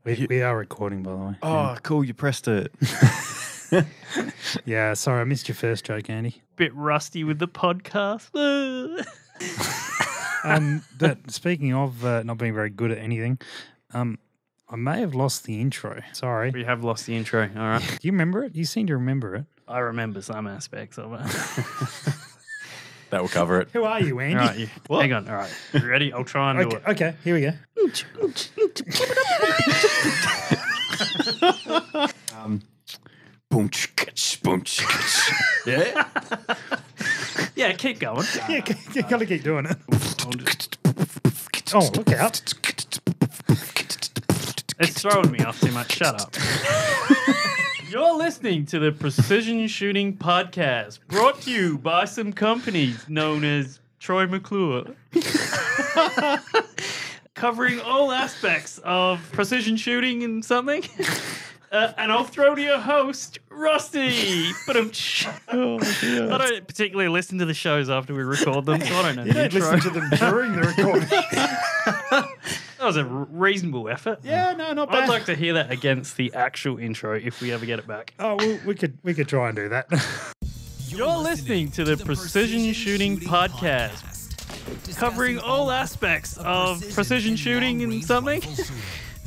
We are recording, by the way. Oh, cool. You pressed it. Yeah, sorry, I missed your first joke, Andy. Bit rusty with the podcast. But speaking of not being very good at anything, I may have lost the intro. Sorry. We have lost the intro. All right. Do you remember it? You seem to remember it. I remember some aspects of it. That will cover it. Who are you, Andy? All right. Hang on. All right. You ready? I'll try and do it. Okay, here we go. Boom, boom, yeah. Yeah, keep going. Yeah, you got to keep doing it. I'll just- Oh, look out. It's throwing me off too much. Shut up. You're listening to the Precision Shooting Podcast, brought to you by some companies known as Troy McClure. Covering all aspects of precision shooting and something. And I'll throw to your host, Rusty. But I don't particularly listen to the shows after we record them, so I don't know You the don't intro. listen to them during the recording. That was a reasonable effort. Yeah, no, not bad. I'd like to hear that against the actual intro if we ever get it back. Oh, well, we could try and do that. You're listening to the Precision Shooting Podcast, covering all aspects of precision shooting and something.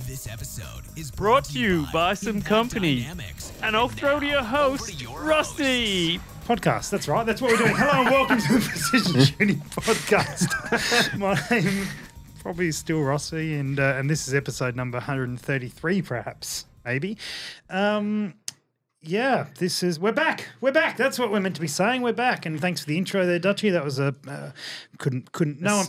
This episode is Brought to you by some companies. And I'll throw to your host, Rusty. Podcast, that's right. That's what we're doing. Hello and welcome to the Precision Shooting Podcast. My name probably is still Rossi, and this is episode number 133, perhaps, maybe. Yeah, we're back. We're back. That's what we're meant to be saying. We're back. And thanks for the intro there, Dutchy. That was no one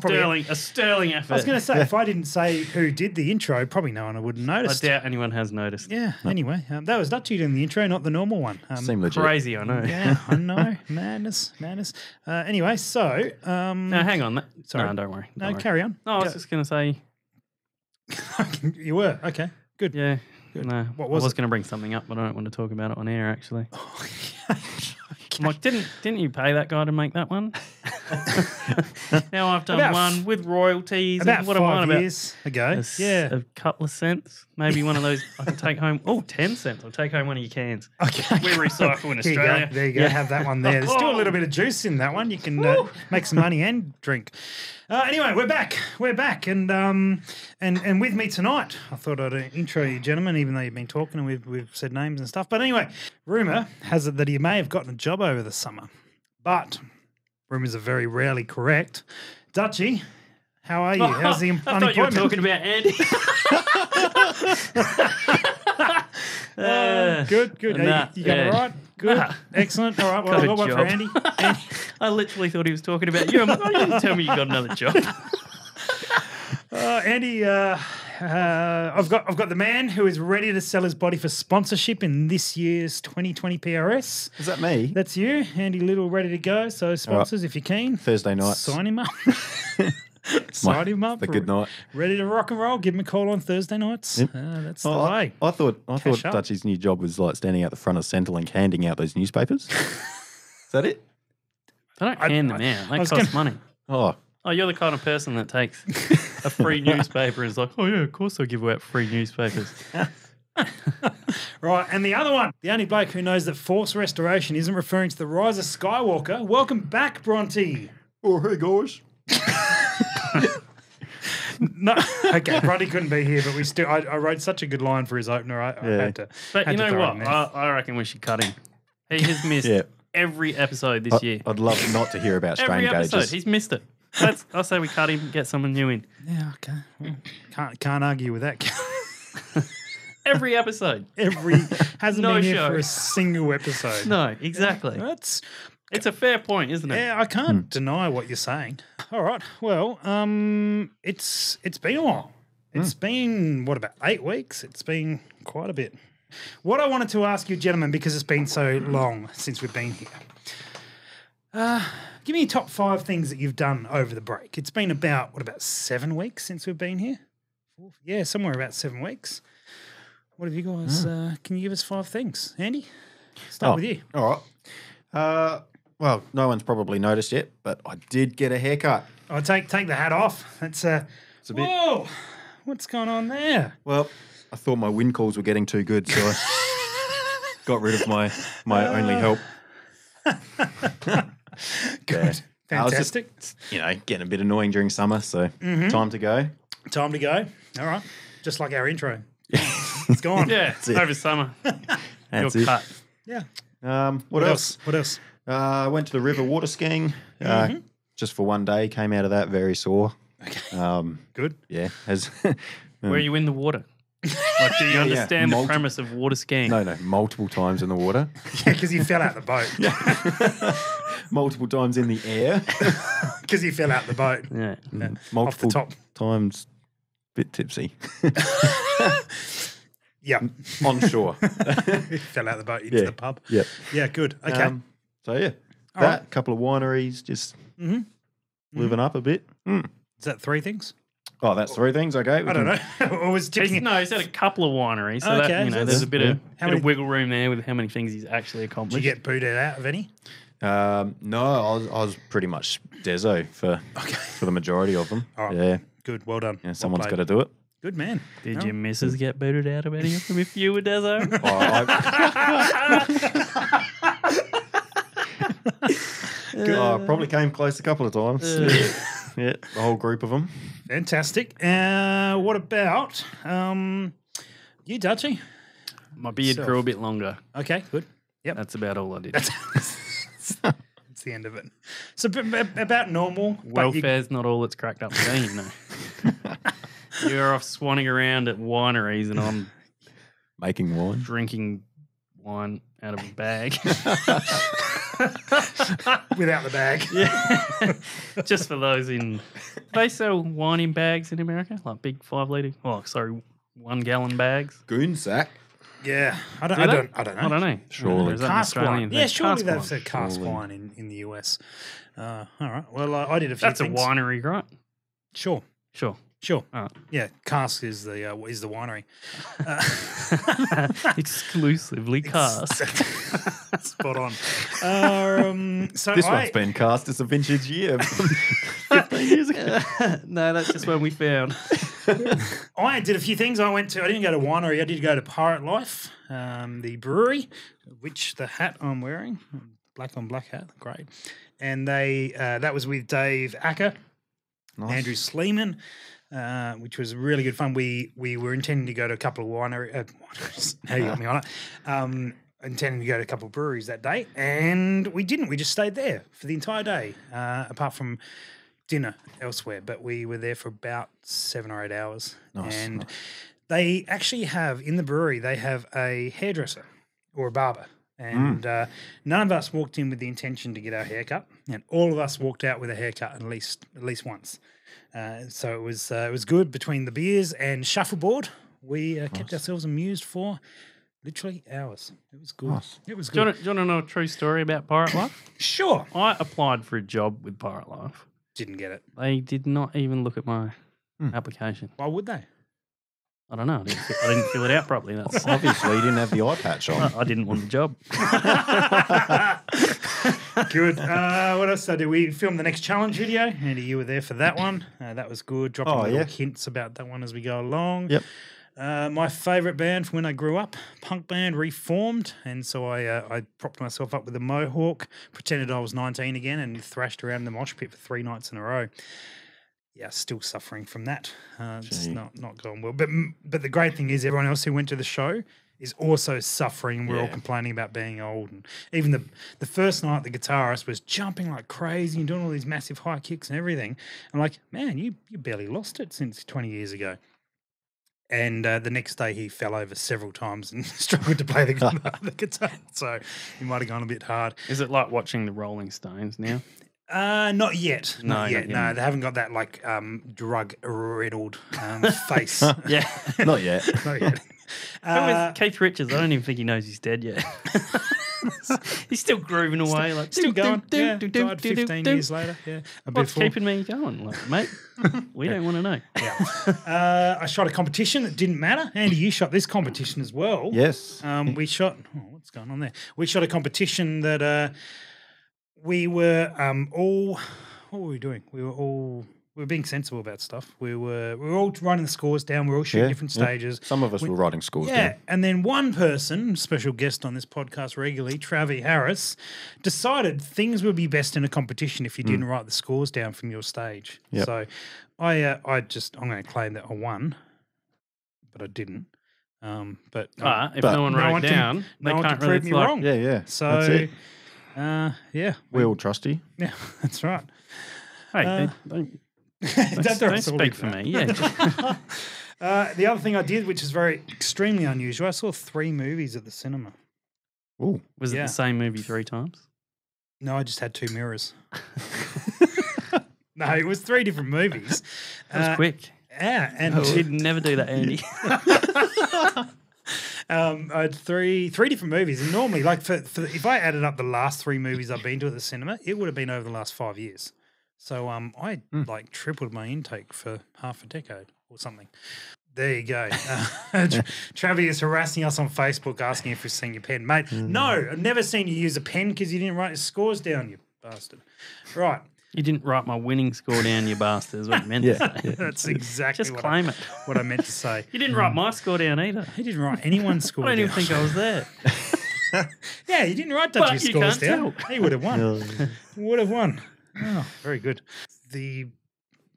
probably. A sterling effort. I was going to say, if I didn't say who did the intro, probably no one would have I noticed. doubt anyone has noticed. Yeah, anyway, that was Dutchy doing the intro, not the normal one. Seem legit. Crazy, I know. Yeah, I know. Madness. Anyway, so. No, hang on. Sorry. No, don't worry. No, Don't worry. carry on. No, I was just going to say, You were. Okay, good. yeah. No, What I was was it? going to bring something up, but I don't want to talk about it on air, actually. I'm like, didn't you pay that guy to make that one? Now I've done About one with royalties. About and what am I on 5 about? years ago. Yeah. A couple of cents. Maybe one of those I can take home. Oh, 10 cents. I'll take home one of your cans. Okay. We recycle in Here you go. Australia. There you go. Yeah. Have that one there. There's still a little bit of juice in that one. You can make some money and drink. Anyway, we're back. We're back, and with me tonight, I thought I'd intro you, gentlemen, even though you've been talking and we've said names and stuff. But anyway, rumor has it that he may have gotten a job over the summer, but rumors are very rarely correct. Dutchy, how are you? How's the I thought you were unemployment? talking about Andy. Good. Nah, you got it yeah. right? Good. Nah. Excellent. All right, well, Got I a got one for job. Andy. I literally thought he was talking about you. I'm like, oh, you didn't tell me you got another job. Andy, I've got the man who is ready to sell his body for sponsorship in this year's 2020 PRS. Is that me? That's you, Andy Little, ready to go. So sponsors, if you're keen, Thursday nights. sign him up. Sign him up. The good night. Ready to rock and roll. Give him a call on Thursday nights. Yep. That's the Oh, way. I thought Cash up. Dutchy's new job was like standing out the front of Centrelink handing out those newspapers. Is that it? I don't hand them out. That was costs gonna- money. Oh, Oh, you're the kind of person that takes a free newspaper and is like, oh, yeah, of course I'll give out free newspapers. Right, and the other one, the only bloke who knows that force restoration isn't referring to the rise of Skywalker. Welcome back, Bronte. oh, hey guys. No, okay, Bronte couldn't be here, but we still. I wrote such a good line for his opener. I had to. But had you to know throw it what? in there. I reckon we should cut him. He has missed Yeah. every episode this year. I'd love not to hear about strain Every episode. gauges. He's missed it. I say we cut him and get someone new in. Yeah, okay. Well, can't argue with that. Every episode. Hasn't No been here show. for a single episode. No, exactly. That's It's a fair point, isn't it? yeah. I can't deny what you're saying. All right. Well, it's been a while. It's been what, about 8 weeks? It's been quite a bit. What I wanted to ask you, gentlemen, because it's been so long since we've been here. Give me your top 5 things that you've done over the break. It's been about 7 weeks since we've been here? Yeah, somewhere about 7 weeks. What have you guys, can you give us 5 things? Andy, start with you. All right. Well, no one's probably noticed yet, but I did get a haircut. Oh, take the hat off. That's It's a bit. whoa, what's going on there? Well, I thought my win calls were getting too good, so I got rid of my only help. Good. I was just, Fantastic. getting a bit annoying during summer, so time to go. Time to go. All right. Just like our intro. It's gone. Yeah, it. over summer. That's You're it. cut. Yeah. What else? What else? I went to the river water skiing just for one day. Came out of that very sore. Okay. Good. Yeah. As Where are you in the water? Like, do you understand the premise of water skiing? No, multiple times in the water, Yeah, because you fell out the boat. multiple times in the air, Because you fell out the boat. Yeah. multiple top. times bit tipsy Yeah. on shore. Fell out the boat into the pub. Yep. Yeah, good. Okay. So yeah, All that right. couple of wineries, just living up a bit. Is that 3 things? Oh, that's 3 things. Okay, I don't know. I was tipping it. No, he's had a couple of wineries, so Okay, that, so there's a bit of How many- wiggle room there with how many things he's actually Did accomplished. you get booted out of any? No, I was pretty much deso for the majority of them. All right. Yeah, Good. Well done. yeah. Well Someone's played. got to do it. Good man. Did your missus get booted out of any of them if you were Dezo? I probably came close a couple of times. Yeah, the whole group of them. Fantastic. What about you, Dutchy? My beard grew a bit longer. Okay, good. Yep. That's about all I did. That's the end of it. So about normal. but you- Welfare's not all it's cracked up to be, you know. You're off swanning around at wineries and I'm Making wine. drinking wine out of a bag. without the bag. Yeah. Just for those in... They sell wine in bags in America, like big 5 litre... Oh, sorry, 1 gallon bags. Goon sack. Yeah. I don't Do they? know. I don't know. Surely. Or is that an Cask Australian wine. thing? Yeah, surely Cask that's wine. a cask wine in the US. All right. Well, I did a few That's a things. winery, right? Sure. Sure. Sure. All right. Yeah, cask is the winery. Exclusively cast. Spot on. So This one's been cast as a vintage year. 15 years ago. No, that's just one we found. I did a few things. I didn't go to winery. I did go to Pirate Life, the brewery, which the hat I'm wearing, black on black hat, great. And that was with Dave Acker, Andrew Sleeman, which was really good fun. We were intending to go to a couple of wineries. Now you got me on it. Intending to go to a couple of breweries that day, and we didn't. We just stayed there for the entire day, apart from dinner elsewhere. But we were there for about 7 or 8 hours. And they actually have, in the brewery, they have a hairdresser or a barber. And none of us walked in with the intention to get our hair cut, and all of us walked out with a haircut at least once. So it was good between the beers and shuffleboard. We kept ourselves amused for literally hours. It was good. It was Do you good. want to know a true story about Pirate Life? Sure. I applied for a job with Pirate Life. Didn't get it. They did not even look at my application. Why would they? I don't know. I didn't fill it out properly. That's Obviously, you didn't have the eye patch on. I didn't want the job. Good. What else did I do? We filmed the next challenge video. Andy, you were there for that one. That was good. Dropping little hints about that one as we go along. Yep. My favourite band from when I grew up, punk band, reformed. And so I propped myself up with a mohawk, pretended I was 19 again, and thrashed around the mosh pit for 3 nights in a row. Yeah, still suffering from that. It's not going well. But the great thing is everyone else who went to the show is also suffering. We're all complaining about being old. And even the first night, the guitarist was jumping like crazy and doing all these massive high kicks and everything. I'm like, man, you barely lost it since 20 years ago. And the next day he fell over several times and struggled to play the guitar. So he might have gone a bit hard. Is it like watching the Rolling Stones now? Not yet. No, Not yet. not yet. No, they haven't got that like drug-riddled face. Yeah. Not yet. Not yet. With Keith Richards, I don't even think he knows he's dead yet. He's still grooving away, like Still going. Yeah, do, do, died do, do, 15 do. years later. Yeah, a bit What's full. keeping me going, like, mate? We don't want to know. Yeah. I shot a competition that didn't matter. Andy, you shot this competition as well. Yes. We shot. Oh, what's going on there? We shot a competition that we were all. What were we doing? We were all were being sensible about stuff. We were all writing the scores down. We were all shooting different stages. Some of us were writing scores Yeah, down. and then one person, special guest on this podcast regularly, Travi Harris, decided things would be best in a competition if you didn't write the scores down from your stage. Yep. So I'm going to claim that I won, but I didn't. But But if But no one no wrote one it can- down, no they one can't can really prove me like, wrong. Yeah, that's So it. yeah, We all trust you. yeah, that's right. Hey, don't speak for me. Yeah, The other thing I did, which is very extremely unusual, I saw 3 movies at the cinema. Ooh. was it Yeah. the same movie 3 times? No, I just had 2 mirrors. No, it was 3 different movies. That was quick. Yeah, and You'd never do that, Andy. I had three different movies, and normally, like for if I added up the last 3 movies I've been to at the cinema, it would have been over the last 5 years. So I like tripled my intake for half a decade or something. There you go. Travi is harassing us on Facebook, asking if we've seen your pen, mate. No, I've never seen you use a pen because you didn't write your scores down, you bastard. Right, You didn't write my winning score down, you bastard, is what you meant to say. that's exactly Just what claim it. what I meant to say. You didn't write my score down either. He didn't write anyone's score I don't even down. think I was there. Yeah, you didn't write But Dutchie's you scores can't down. He would have won. Would have won. Oh, very good. The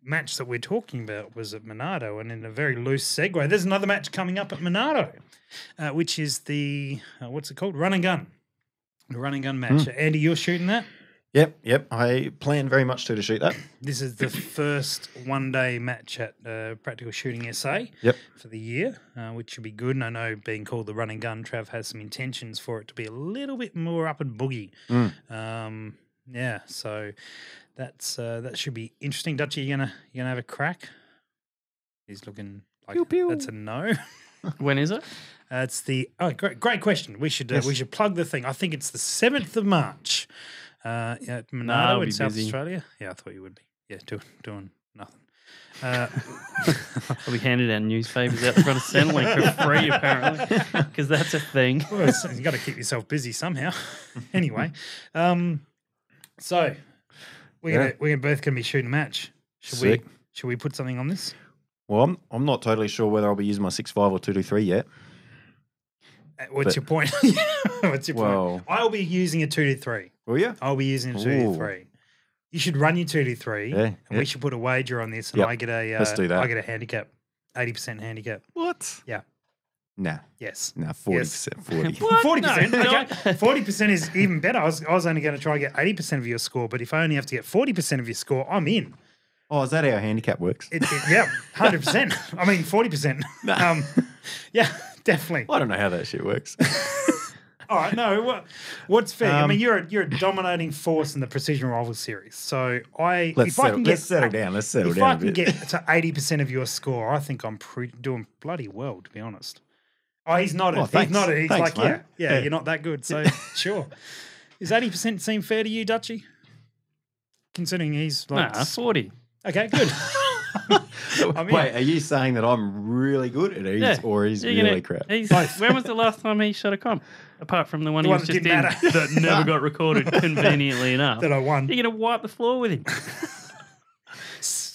match that we're talking about was at Monardo, and in a very loose segue, there's another match coming up at Monardo, which is the what's it called? Run and gun. The run and gun match. Andy, you're shooting that. Yep. I plan very much to shoot that. This is the first one-day match at Practical Shooting SA Yep. for the year, which should be good. And I know being called the run and gun, Trav has some intentions for it to be a little bit more up and boogie. Yeah, so that's that should be interesting. Dutchie, you gonna have a crack? He's looking like that's a no. When is it? It's the great question. We should plug the thing. I think it's the 7th of March. At I'll Monardo be in South busy. Australia. Yeah, I thought you would be. Yeah, doing nothing. I'll be handing out newspapers out the front of Centrelink for free, apparently, because that's a thing. Well, you got to keep yourself busy somehow. Anyway, so we're both going to be shooting a match. Sick. Should we put something on this? Well, I'm not totally sure whether I'll be using my 6.5 or 223 yet. What's your point? What's your Well- point? I'll be using a 2-3. Will you? I'll be using a Ooh. 2-3. You should run your 2-3, Yeah, and yeah. we should put a wager on this, and Yep. I get a Let's do that. I get a handicap, 80% handicap. What? Yeah. Nah, Yes. 40%. 40. 40%. No, Okay. 40% is even better. I was only going to try and get 80% of your score, but if I only have to get 40% of your score, I'm in. Oh, is that how handicap works? Yeah, 100%. I mean, 40%. Yeah, definitely. I don't know how that shit works. All right, no, what's fair? I mean, you're a dominating force in the Precision Rifle series. So Let's settle down. Let's settle if down I a can bit. get to 80% of your score, I think I'm doing bloody well, to be honest. Oh, he's nodded. Oh, He's thanks. nodded. He's Thanks, like, mate. yeah, you're not that good. So sure. Does 80% seem fair to you, Dutchie? Considering he's like Nah, 40. okay, good. I'm in. Wait, are you saying that I'm really good at these, Yeah. or he's You're really gonna- crap? he's- when was the last time he shot a comp? Apart from the one The he one was that just in didn't matter. that never got recorded conveniently enough. That I won. You're going to wipe the floor with him.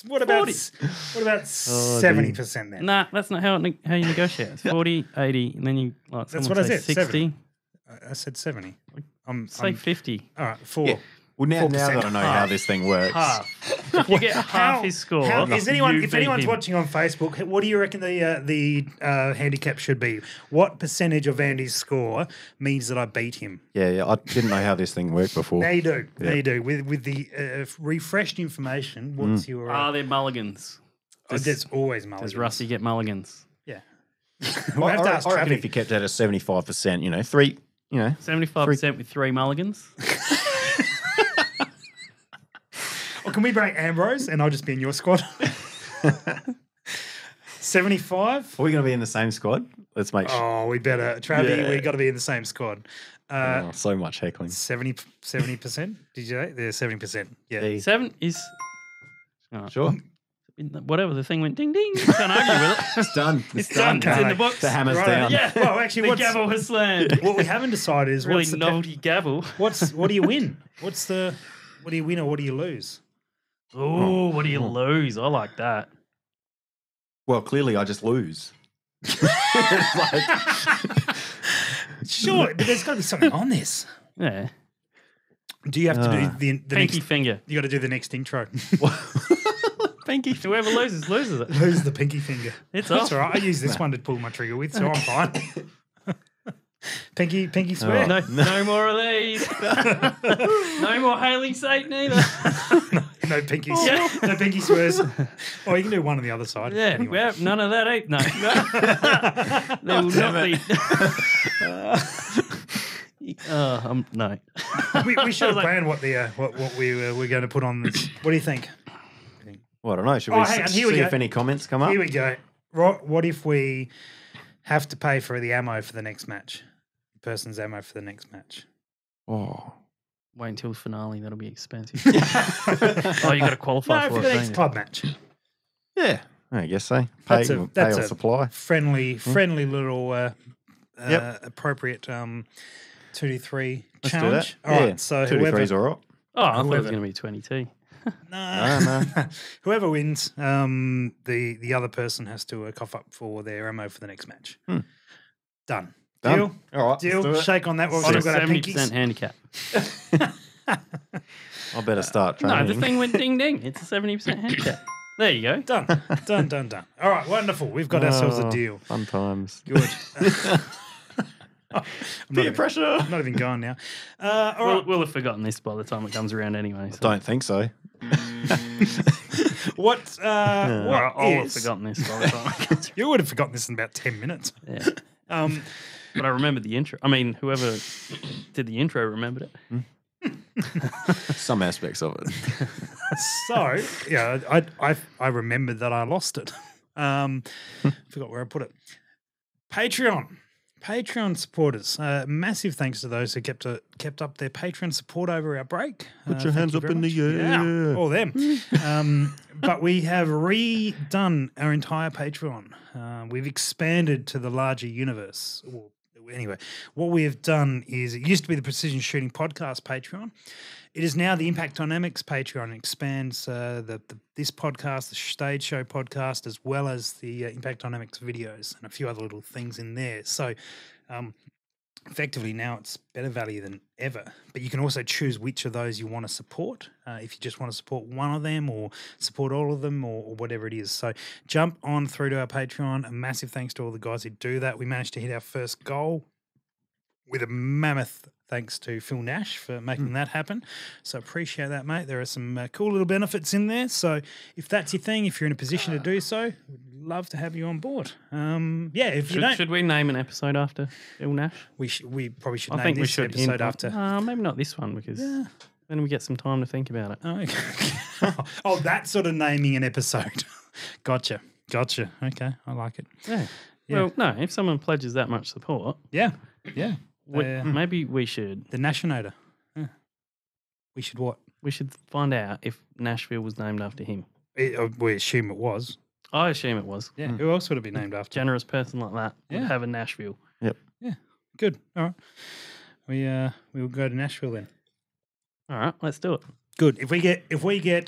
What about 40. 70% then? Nah, that's not how you negotiate. It's 40, 80, and then you like That's someone what I say said, 60. I said 70. Say 50. All right, 4. Yeah. Well, now 4%. that I know how this thing works, Half. If you get half his score, If you anyone's beat him. watching on Facebook, what do you reckon the handicap should be? What percentage of Andy's score means that I beat him? yeah, I didn't know how this thing worked before. Now you do. Now Yeah. you do. With the refreshed information, what's your? Are there mulligans? There's always Does mulligans. Rusty get mulligans? Yeah. I, We'll have to ask I reckon Travi. if you kept that at 75%, 3, 75% with 3 mulligans? Or can we bring Ambrose and I'll just be in your squad? 75? are we going to be in the same squad? Let's make sure. Oh, we better. Travi, Yeah. we got to be in the same squad. Oh, so much heckling. 70%? Did you say? There's 70%. Yeah. Hey, 7 is... Oh, Sure. whatever, the thing went ding ding. Can't argue with it. It's done. It's done. It's in the books. The hammer's Right. down. Yeah. Well, actually, The gavel has slammed. what we haven't decided is Really what's the novelty gavel. what do you win? What do you win or what do you lose? Oh, what do you lose? I like that. Well, clearly I just lose. It's like, Sure, but there's got to be something on this. Yeah. Do you have to do the Pinky next? finger. You got to do the next intro. Pinky. Whoever loses it. Who's the pinky finger? It's That's off. all right. I use this one to pull my trigger with, so I'm fine. Pinky swear. No more of these. No more hailing Satan either. No pinkies. Yeah. No pinky swears. Oh, you can do one on the other side. Yeah, Anyway. well, none of that either. No. There will not be. No. We should have planned what the what we were going to put on this. What do you think? well, I don't know. Should Oh, we hang on, see here we go. if any comments come up? Here we go. What if we have to pay for the ammo for the next match? The person's ammo for the next match. Oh. Wait until the finale. That'll be expensive. Oh, you got to qualify No, for for it. the don't next you? club match. Yeah, I guess so. That's Pay, a- pay that's or a- supply. Friendly little Yep. appropriate 2-3 Let's challenge. do that. All yeah. right, so 2 to whoever 3's all right. Oh, I thought it was Whoever. going to be 22. no. No. Whoever wins, the other person has to cough up for their ammo for the next match. Done. Done. Deal. All right. Deal. Let's do it. Shake on that. We've On a still got our 70% pinkies. handicap. I better start No, training. the thing went ding ding. It's a 70% handicap. There you go. Done. All right, wonderful. We've got ourselves a Oh, deal. Fun times. Good. Peer pressure. I'm not even going now. All right. We'll have forgotten this by the time it comes around anyway. So. Don't think so. What? I'll have is- forgotten this by the time it comes You would have forgotten this in about 10 minutes. around. Yeah. But I remembered the intro. I mean, whoever did the intro remembered it. Some aspects of it. So, yeah, I remembered that I lost it. Forgot where I put it. Patreon supporters. Massive thanks to those who kept up their Patreon support over our break. Put your hands thank you up in very the much. air. Yeah, all them. But we have redone our entire Patreon. We've expanded to the larger universe. Well, anyway, what we have done is it used to be the Precision Shooting Podcast Patreon. It is now the Impact Dynamics Patreon. It expands this podcast, the Stage Show podcast, as well as the Impact Dynamics videos and a few other little things in there. So effectively now it's better value than ever. But you can also choose which of those you want to support. If you just want to support one of them or support all of them or whatever it is. So jump on through to our Patreon. A massive thanks to all the guys who do that. We managed to hit our first goal with a mammoth thanks to Phil Nash for making that happen. So appreciate that, mate. There are some cool little benefits in there. So if that's your thing, if you're in a position to do so, we'd love to have you on board. Yeah, if you don't, Should we name an episode after Phil Nash? we probably should I name think we this should episode hint- after. Maybe not this one because then we get some time to think about it. Oh, okay. Oh, that sort of naming an episode. Gotcha. Okay, I like it. Yeah. Yeah. Well, no, if someone pledges that much support, Yeah. maybe we should The Nationator. Yeah. We should what? find out if Nashville was named after him. We assume it was. I assume it was. Yeah. Who else would it be named after? Generous person like that would Yeah. have a Nashville. Good. All right. We will go to Nashville then. All right, let's do it. Good. If we get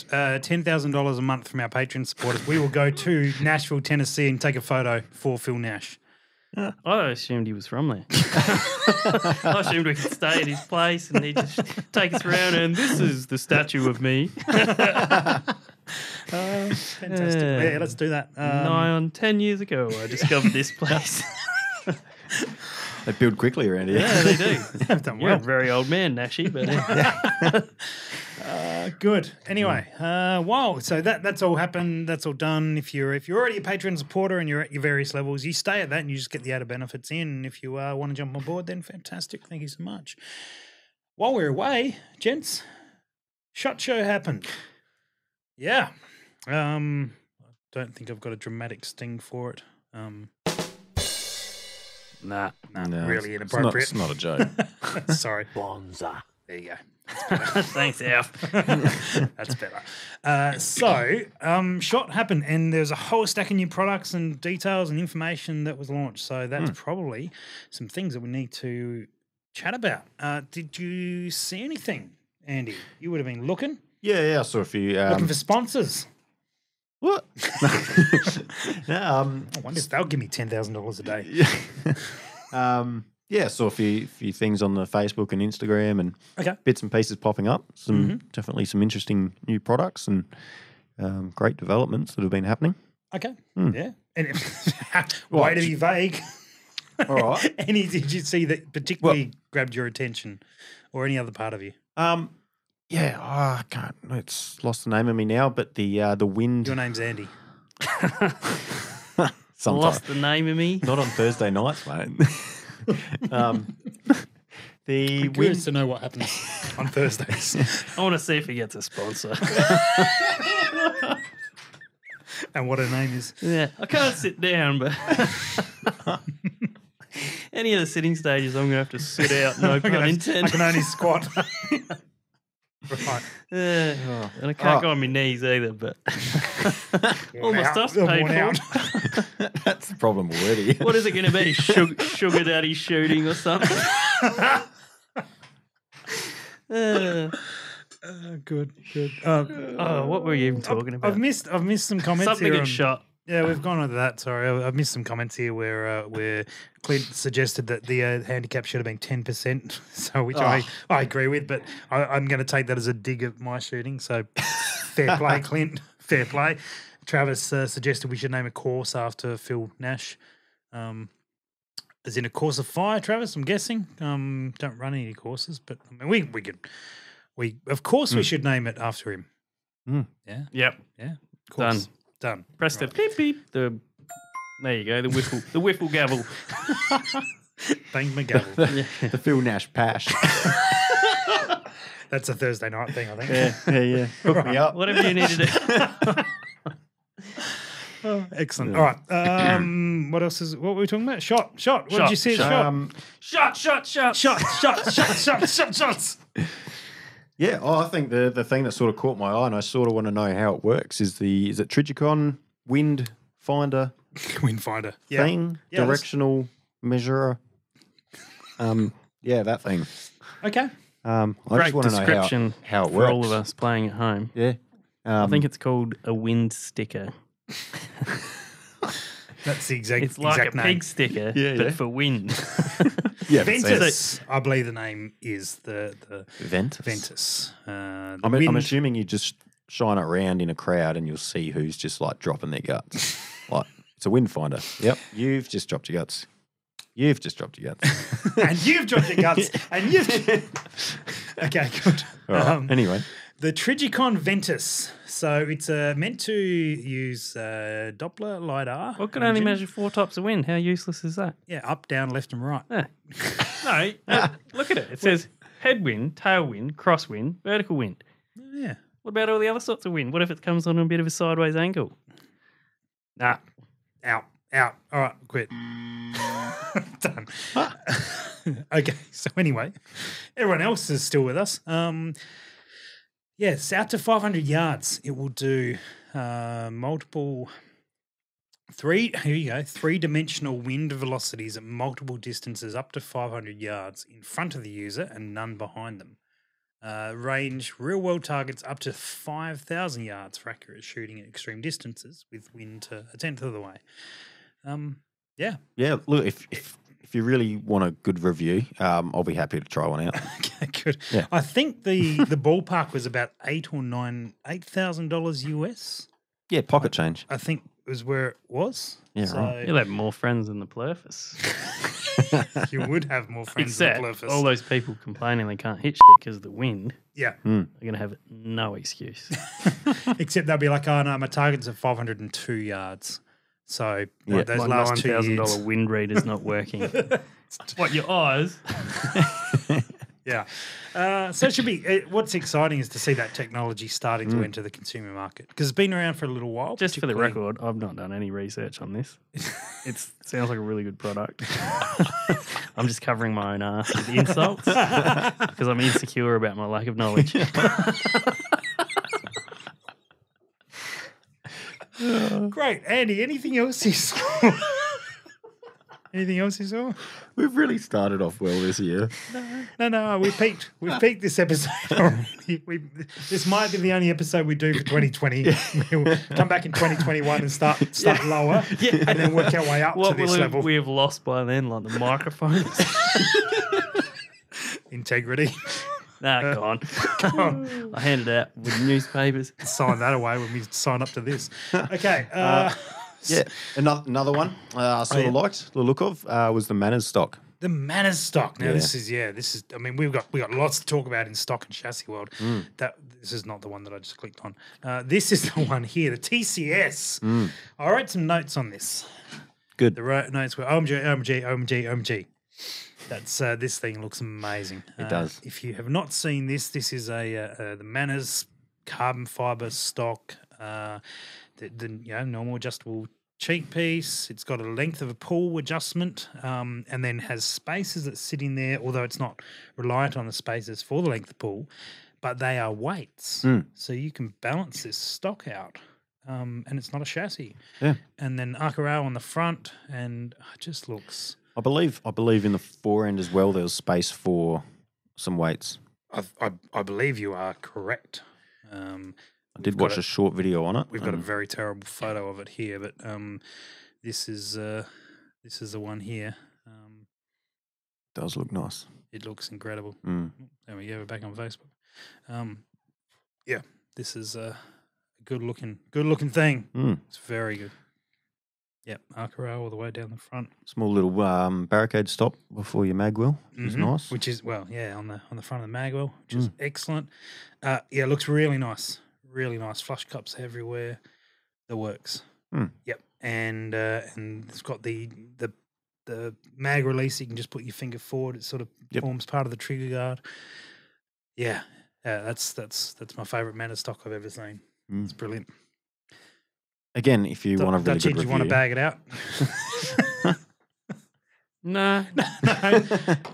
$10,000 a month from our Patreon supporters, we will go to Nashville, Tennessee, and take a photo for Phil Nash. I assumed he was from there. I assumed we could stay at his place and he'd just take us around and this is the statue of me. Fantastic. Yeah. Yeah, let's do that. Nigh on 10 years ago, I discovered this place. They build quickly around here. Yeah, they do. I've done You're a well. very old man, Nashy, but Good. Anyway, wow. So that's all happened. That's all done. If you're already a Patreon supporter and you're at your various levels, you stay at that and you just get the added benefits in. And if you want to jump on board, then fantastic. Thank you so much. While we're away, gents, SHOT Show happened. Yeah. I don't think I've got a dramatic sting for it. nah. No, really it's inappropriate. It's not a joke. Sorry. Bonza. There you go. Thanks, Alf. That's better. SHOT happened, and there's a whole stack of new products and details and information that was launched. So that's probably some things that we need to chat about. Did you see anything, Andy? You would have been looking. Yeah, I saw a few. Looking for sponsors. What? No, I wonder if they'll give me $10,000 a day. yeah, I saw a few things on the Facebook and Instagram and Okay. bits and pieces popping up. Definitely some interesting new products and great developments that have been happening. Okay. Yeah. And way to be vague. All right. Any did you see that particularly grabbed your attention, or any other part of you? Yeah, I can't. It's lost the name of me now, but the wind. Your name's Andy. Sometimes. Lost the name of me. Not on Thursday nights, mate. The Curious wind. to know what happens on Thursdays. I want to see if he gets a sponsor. And what her name is. Yeah, I can't sit down, but any of the sitting stages, I'm going to have to sit out. No pun I intended. can only squat. Right. And I can't go on my knees either. But all my Out. stuff's I'm paid worn for. out. That's the problem already. What is it going to be? Sugar daddy shooting or something? Good. Oh, what were you even talking about? I've missed some comments Something here. in shot. Yeah, we've gone over that. Sorry, I've missed some comments here where Clint suggested that the handicap should have been 10%. So which I agree with, but I'm going to take that as a dig at my shooting. So fair play, Clint. Fair play. Travis suggested we should name a course after Phil Nash. As in a course of fire, Travis, I'm guessing. Don't run any courses, but I mean, we could. We should name it after him. Yeah, Yep. yeah. Course. Done. Press the beep beep. There you go. The whiffle gavel. Bang McGavin. The Phil Nash Pash. That's a Thursday night thing, I think. Yeah. Hook me up. Whatever you need to do. Excellent. All right. What else is? What were we talking about? Shot. What did you see? Shots. Yeah, I think the thing that sort of caught my eye, and I sort of want to know how it works, is it Trigicon wind finder Windfinder. thing, Yeah, directional measurer. Yeah, that thing. Okay. I Great just want to know description how it for works. all of us playing at home. Yeah. I think it's called a wind sticker. That's the exact. It's like a exact name. pig sticker, but for wind. yeah, Ventus. I believe the name is the Ventus. Ventus. The I'm wind- assuming you just shine it around in a crowd and you'll see who's just like dropping their guts. Like it's a wind finder. Yep. You've just dropped your guts. You've just dropped your guts. and you've dropped your guts. And you've. Okay, good. All right. Anyway. The Trigicon Ventus. So it's meant to use Doppler LiDAR. What can only engine. measure 4 types of wind? How useless is that? Yeah, up, down, left, and right. Yeah. No, look at it. It says headwind, tailwind, crosswind, vertical wind. Yeah. What about all the other sorts of wind? What if it comes on a bit of a sideways angle? Nah. Out. All right, quit. Done. Okay, so anyway, everyone else is still with us. Yes, out to 500 yards, it will do multiple three-dimensional wind velocities at multiple distances up to 500 yards in front of the user and none behind them. Range real-world targets up to 5,000 yards for accurate shooting at extreme distances with wind to a tenth of the way. Yeah. Yeah, look, if you really want a good review, I'll be happy to try one out. Okay, good. Yeah. I think the ballpark was about $8,000 US. Yeah, pocket change. I think was where it was. Yeah, so right. You'll have more friends than the Plurfus. you would have more friends Except than the all Plurfus. those people complaining they can't hit shit because of the wind Yeah. are going to have no excuse. Except they'll be like, oh no, my target's at 502 yards. So Yeah. like, those My last 2 $9,000 years. wind reader's not working. What, your eyes? Yeah. So it should be. What's exciting is to see that technology starting to enter the consumer market because it's been around for a little while. Just for the particularly- record, I've not done any research on this. It sounds like a really good product. I'm just covering my own ass with insults because I'm insecure about my lack of knowledge. Great, Andy. Anything else you saw? Anything else you saw? We've really started off well this year. No, we peaked. We've peaked this episode already. This might be the only episode we do for 2020. We'll come back in 2021 and start lower, and then work our way up to this level. We have lost by then, like the microphones. Integrity. Gone. I handed out with newspapers. Sign that away when we sign up to this. Okay. Yeah, another one I sort of liked the look of was the Manners stock. The Manners stock. Now Yeah. this is. I mean, we've got lots to talk about in stock and chassis world. This is not the one that I just clicked on. This is the one here, the TCS. I wrote some notes on this. Good. The notes were OMG. That's this thing looks amazing. It does. If you have not seen this, this is the Manners carbon fiber stock. The normal adjustable cheek piece. It's got a length of a pull adjustment, and then has spaces that sit in there. Although it's not reliant on the spaces for the length of pull, but they are weights, so you can balance this stock out. And it's not a chassis. Yeah. And then Arcarao on the front, and it just looks. I believe in the fore end as well. There was space for some weights. I believe you are correct. I did watch a short video on it. We've got a very terrible photo of it here, but this is the one here. Does look nice. It looks incredible. Mm. There we go. We're back on Facebook. Yeah, this is a good looking thing. Mm. It's very good. Yep, Arcarao all the way down the front. Small little barricade stop before your mag wheel, which is nice. Which is on the front of the mag wheel, which is excellent. It looks really nice. Really nice. Flush cups everywhere. The works. Yep. And it's got the mag release. You can just put your finger forward. It sort of forms part of the trigger guard. Yeah. That's my favourite Manners stock I've ever seen. It's brilliant. Again, if you want a really good review. Do you want to bag it out? No.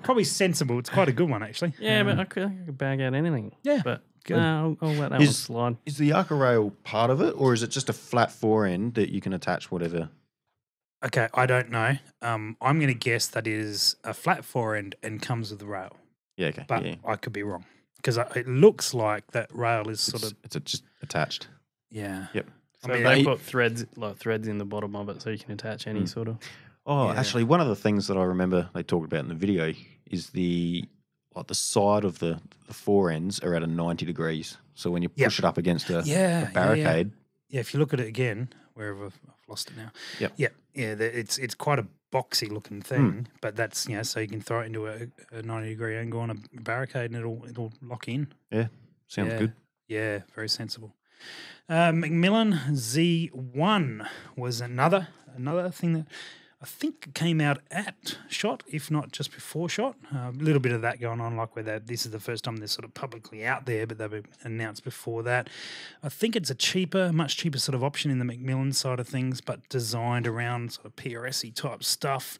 Probably sensible. It's quite a good one, actually. Yeah, but I could bag out anything. Yeah, but good. no, I'll let that one slide. Is the Arca rail part of it, or is it just a flat fore end that you can attach whatever? Okay, I don't know. I'm going to guess that is a flat fore end and comes with the rail. Yeah, okay. But yeah. I could be wrong because it looks like that rail is It's just attached. Yeah. Yep. So they put threads in the bottom of it so you can attach any sort of. Oh, Yeah. actually, one of the things that I remember they talked about in the video is the side of the fore ends are at a 90 degrees. So when you push it up against a barricade. Yeah, if you look at it again, wherever I've lost it now. Yep. Yeah, it's quite a boxy looking thing, but that's so you can throw it into a 90-degree angle on a barricade and it'll lock in. Yeah, sounds good. Yeah, very sensible. Macmillan Z1 was another thing that I think came out at SHOT, if not just before SHOT. A little bit of that going on, like where this is the first time they're sort of publicly out there, but they've been announced before that. I think it's a much cheaper sort of option in the Macmillan side of things, but designed around sort of PRS-y type stuff.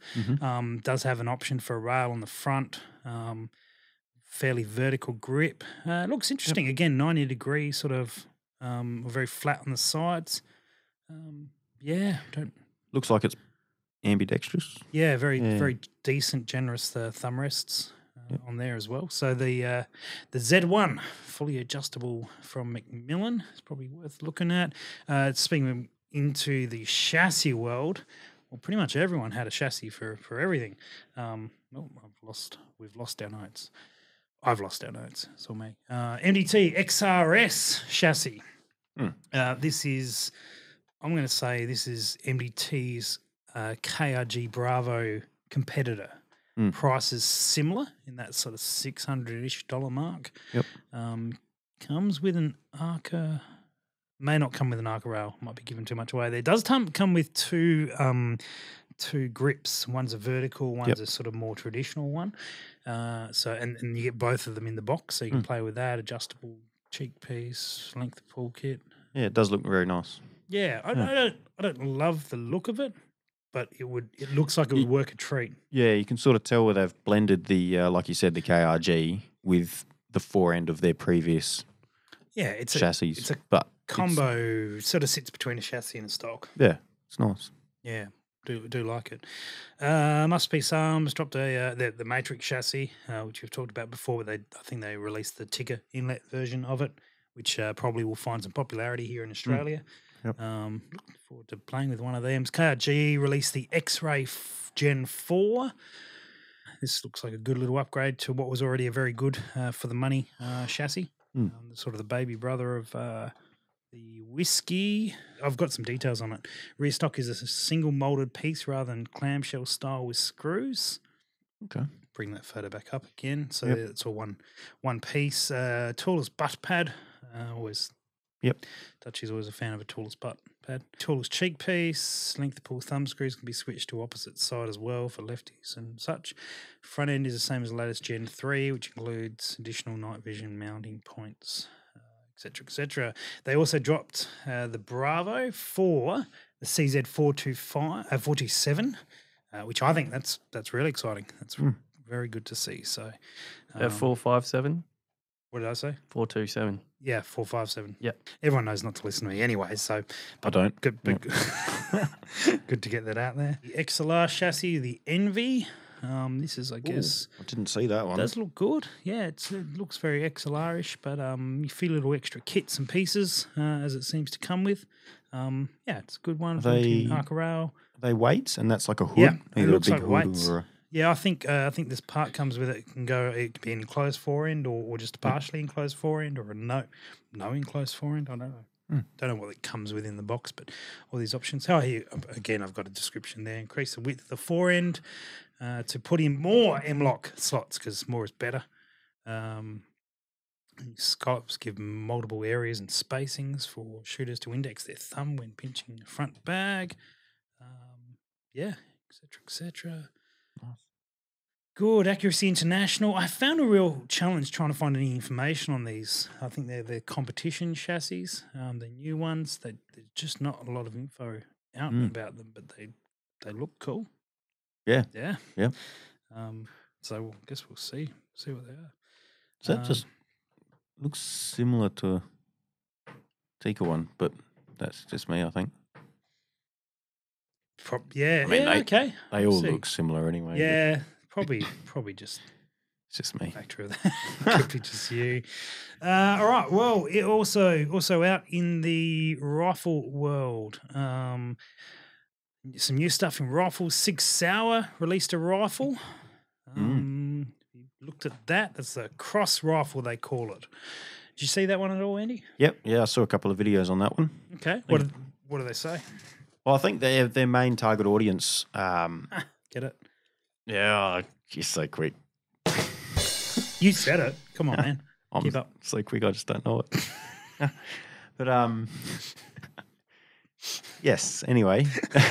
Does have an option for a rail on the front. Fairly vertical grip. It looks interesting. Again, 90 degree sort of. Very flat on the sides. Looks like it's ambidextrous. Yeah, very decent, generous thumb rests on there as well. So the Z1 fully adjustable from Macmillan is probably worth looking at. Speaking into the chassis world, well, pretty much everyone had a chassis for everything. We've lost our notes. I've lost our notes. It's all me. MDT XRS chassis. This is MDT's KRG Bravo competitor. Price is similar in that sort of $600-ish mark. Yep. Comes with an Arca. May not come with an Arca rail. Might be giving too much away there. It does come with two grips. One's a vertical, one's a sort of more traditional one. And you get both of them in the box, so you can play with that. Adjustable cheek piece, length of pull kit. Yeah, it does look very nice. Yeah, I don't love the look of it, but it looks like it would work a treat. Yeah, you can sort of tell where they've blended the like you said, the KRG with the fore end of their previous chassis. It's a combo. Sort of sits between a chassis and a stock. Yeah, it's nice. Yeah. Do like it. Masterpiece Arms dropped the Matrix chassis, which we've talked about before. But I think they released the Tigger inlet version of it, which probably will find some popularity here in Australia. Yep. Looking forward to playing with one of them. KRG released the X-Ray Gen 4. This looks like a good little upgrade to what was already a very good for the money chassis. Sort of the baby brother of the Whiskey. I've got some details on it. Rear stock is a single molded piece rather than clamshell style with screws. Okay. Bring that photo back up again. So Yep. it's all one piece. Toolless butt pad. Always. Yep. Dutchy's always a fan of a toolless butt pad. Toolless cheek piece. Length pull thumb screws can be switched to opposite side as well for lefties and such. Front end is the same as the latest Gen 3, which includes additional night vision mounting points, etc., etc. They also dropped the Bravo for the CZ427, which I think that's really exciting. That's very good to see. So, 457, what did I say? 427. Yeah, 457. Yep. Everyone knows not to listen to me anyway, so I don't. good. Good to get that out there. The XLR chassis, the Envy. This is, I guess, I didn't see that one. does look good. Yeah, it looks very XLR-ish, but you feel little extra kits and pieces as it seems to come with. Yeah, it's a good one. They- Arca rail. Are they weights, and that's like a hood. Yeah, it Either looks a big like hood weights. or Yeah, I think this part comes with it. It can be an enclosed forend or just a partially enclosed forend or a no enclosed forend. I don't know. Don't know what it comes with in the box, but all these options. Oh, here again, I've got a description there. Increase the width of the forend to put in more M-lock slots because more is better. Scallops give multiple areas and spacings for shooters to index their thumb when pinching the front bag. Yeah, etc. Good. Accuracy International. I found a real challenge trying to find any information on these. I think they're competition chassis, the new ones. There's just not a lot of info out about them, but they look cool. Yeah. Yeah. Yeah. So I guess we'll see what they are. So that just looks similar to a Tika one, but that's just me, I think. Yeah. I mean, yeah. they- Okay. They all See. look similar anyway. but Yeah. Probably just It's just me. factor of that. Could be just you. All right. Well, it also out in the rifle world. Some new stuff in rifles. Sig Sauer released a rifle. You looked at that. That's a cross rifle, they call it. Did you see that one at all, Andy? Yep. Yeah, I saw a couple of videos on that one. Okay. What do they say? Well, I think their main target audience. Get it? Yeah, you're so quick. You said it. Come on, man. I'm Keep up. so quick, I just don't know it. But yes. Anyway, I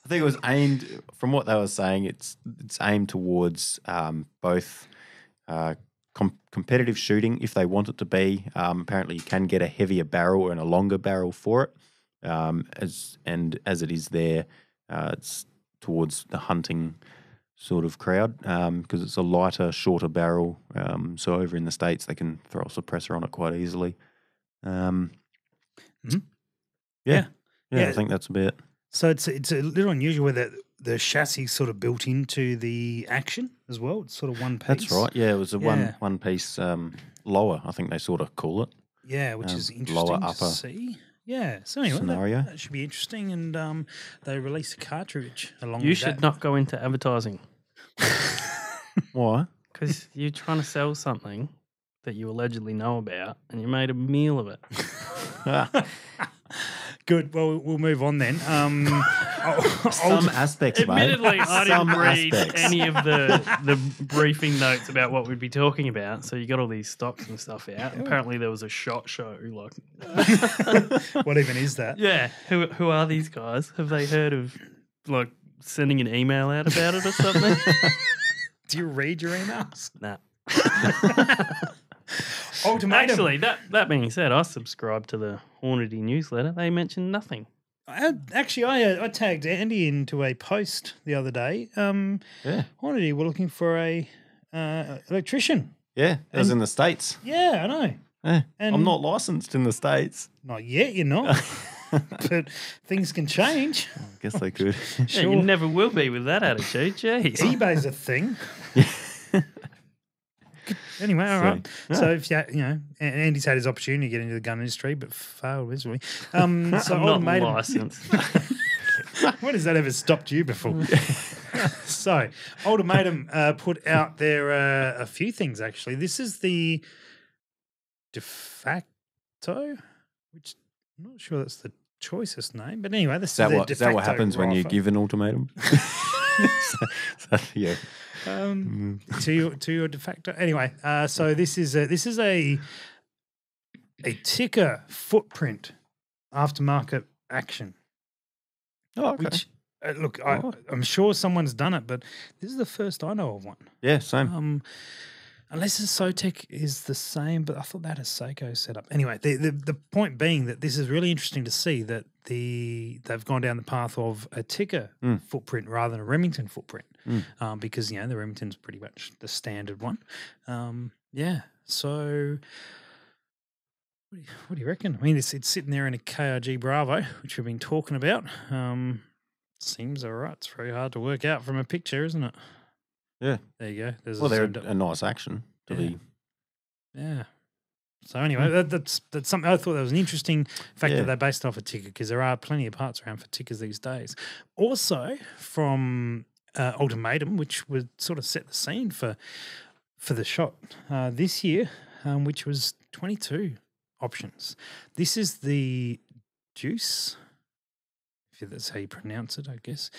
think it was aimed. From what they were saying, it's aimed towards both competitive shooting, if they want it to be. Apparently, you can get a heavier barrel and a longer barrel for it. As it is there, it's towards the hunting sort of crowd because it's a lighter, shorter barrel. So over in the States, they can throw a suppressor on it quite easily. Yeah, Yeah. I think that's about it. So it's a little unusual where the chassis is sort of built into the action as well. It's sort of one piece. That's right. Yeah, it was a Yeah. one piece lower, I think they sort of call it. Yeah, which is lower, interesting to upper see. Yeah. So anyway, scenario. that should be interesting. And they released a cartridge along You with should that. not go into advertising Why? because you're trying to sell something that you allegedly know about and you made a meal of it. Good. Well, we'll move on then. Some aspects, mate. Admittedly, I Some didn't read aspects. any of the briefing notes about what we'd be talking about. So you got all these stocks and stuff out. Apparently, there was a shot show. Like, What even is that? yeah, who are these guys? Have they heard of like sending an email out about it or something? Do you read your emails? Nah. Ultimatum. Actually, that being said, I subscribe to the Hornady newsletter. They mentioned nothing. I tagged Andy into a post the other day. Yeah, Hornady were looking for a electrician. yeah. It was in the States. Yeah, I know. Yeah. And- I'm not licensed in the States. Not yet, you're not. but things can change. I guess they could. Yeah, Sure. you never will be with that attitude. Jeez. eBay's a thing. Anyway, all right. So if Andy's had his opportunity to get into the gun industry, but failed miserably. So I'm not Ultimatum. licensed. When has that ever stopped you before? So, Ultimatum put out there a few things, actually. This is the de facto, which I'm not sure that's the choicest name, but anyway, this Is that their what de is that what facto happens when you rifle. give an ultimatum? Yeah. To your de facto. Anyway, so this is a ticker footprint aftermarket action. Oh, okay. Which look, Oh. I'm sure someone's done it, but this is the first I know of one. Yeah, same. Unless the Sotec is the same, but I thought that is Seiko set up. Anyway, the point being that this is really interesting to see that they've gone down the path of a ticker footprint rather than a Remington footprint, because the Remington's pretty much the standard one. Yeah, so. What do you reckon? I mean, it's sitting there in a KRG Bravo, which we've been talking about. Seems all right. It's very hard to work out from a picture, isn't it? Yeah. There you go. There's Well, they're zoomed up. a nice action to Yeah. be. Yeah. So anyway, that's something I thought that was an interesting fact Yeah. that they based it off a ticker, because there are plenty of parts around for tickers these days. Also from Ultimatum, which would sort of set the scene for the shot this year, which was 22 options. This is the Juice, if that's how you pronounce it, I guess.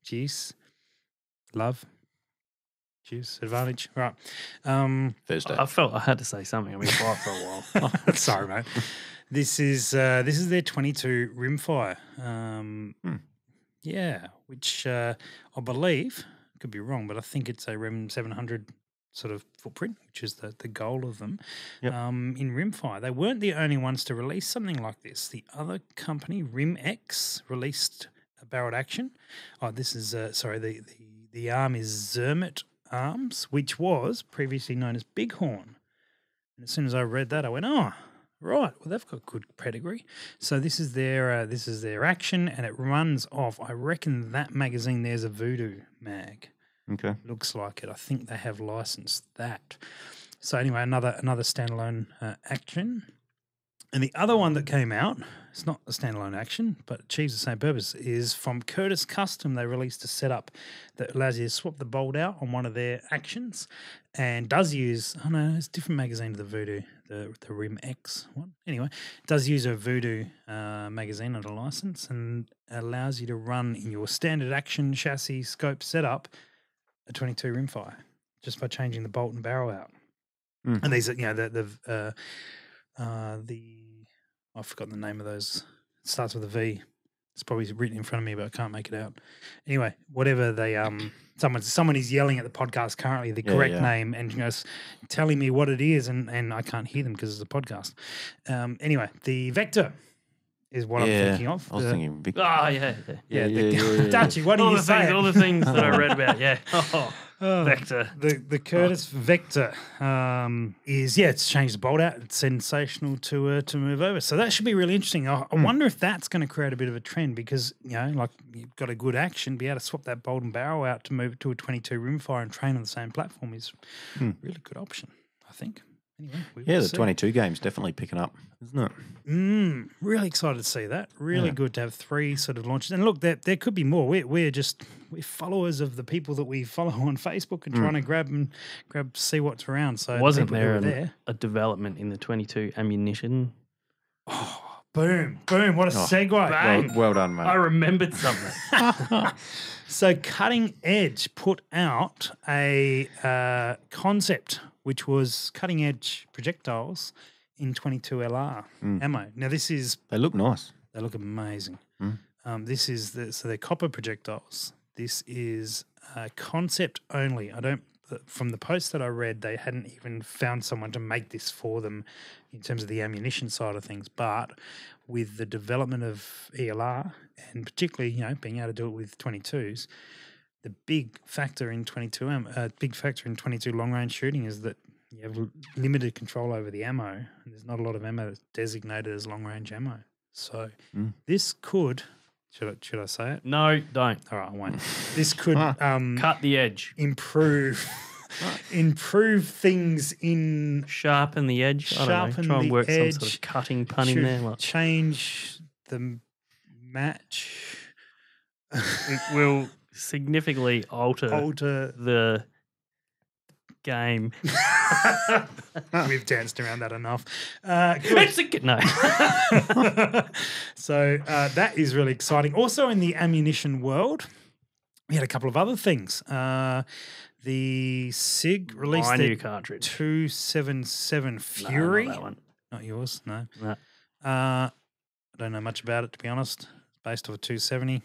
Juice, Love, Juice, Advantage. Right. Thursday. I felt I had to say something. I've been quiet for a while. Sorry, mate. This is their 22 rimfire. Yeah, which I believe, could be wrong, but I think it's a Rem 700 sort of footprint, which is the goal of them. Yep. In rimfire, they weren't the only ones to release something like this. The other company, RimX, released a barreled action. Oh, this is the arm is Zermatt Arms, which was previously known as Bighorn. And as soon as I read that, I went, oh, right. Well, they've got good pedigree. So this is their action, and it runs off. I reckon that magazine there's a Voodoo mag. Okay. Looks like it. I think they have licensed that. So anyway, another standalone action. And the other one that came out, it's not a standalone action, but achieves the same purpose, is from Curtis Custom. They released a setup that allows you to swap the bolt out on one of their actions, and does use, it's a different magazine to the Voodoo, the Rim X one. Anyway, it does use a Voodoo magazine under license, and allows you to run in your standard action chassis scope setup a 22 rimfire just by changing the bolt and barrel out. And these are, I've forgotten the name of those. It starts with a V. It's probably written in front of me, but I can't make it out. Anyway, whatever they someone is yelling at the podcast currently the correct name and telling me what it is, and I can't hear them because it's a podcast. Anyway, the Vector is what I'm thinking of. I was thinking big. Oh, yeah. Dutchy, what do All you the say? things, all the things that I read about, yeah. Vector. The Curtis Vector is it's changed the bolt out. It's sensational to move over. So that should be really interesting. I wonder if that's going to create a bit of a trend, because like you've got a good action, be able to swap that bolt and barrel out to move it to a 22 rimfire and train on the same platform is a really good option, I think. Anyway, The 22 game's definitely picking up, isn't it? Really excited to see that. Really good to have 3 sort of launches. And look, there could be more. We're followers of the people that we follow on Facebook and trying to grab see what's around. So Wasn't people who there are a development in the 22 ammunition? Boom! What a segue! Bang. Well done, mate. I remembered something. So Cutting Edge put out a concept, which was cutting edge projectiles in 22 LR ammo. Now They look nice. they look amazing. This is they're copper projectiles. This is concept only. From the post that I read, they hadn't even found someone to make this for them in terms of the ammunition side of things. But with the development of ELR, and particularly being able to do it with 22s, the big factor in 22 long range shooting is that you have limited control over the ammo, and there's not a lot of ammo that's designated as long range ammo. So this could, should I say it? No, don't. All right, I won't. This could Cut the edge. improve things in Sharpen the edge. I don't know. Sharpen Try and the work some sort edge. of cutting pun in should there. Like, change the match, it will significantly alter alter. the game. We've danced around that enough. It's a good no. So that is really exciting. Also in the ammunition world, we had a couple of other things. The SIG released My their new cartridge. 277 No, Fury. not that one. Not yours, no. No. I don't know much about it, to be honest. It's based off a 270.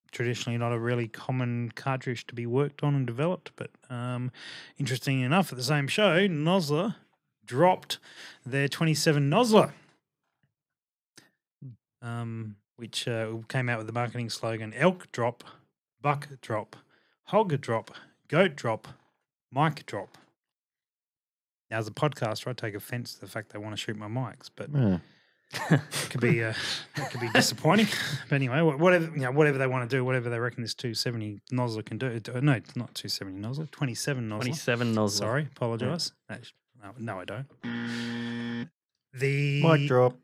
Traditionally not a really common cartridge to be worked on and developed, but interesting enough, at the same show, Nosler dropped their 27 Nosler, which came out with the marketing slogan, elk drop, buck drop, hog drop, goat drop, mic drop. Now, as a podcaster, I take offence to the fact they want to shoot my mics, but it could be disappointing. But anyway, whatever they want to do, whatever they reckon this 270 Nosler can do. No, it's not 270 Nosler, 27 Nosler. 27 Nosler. Sorry, apologise. No, I don't. The Mic drop.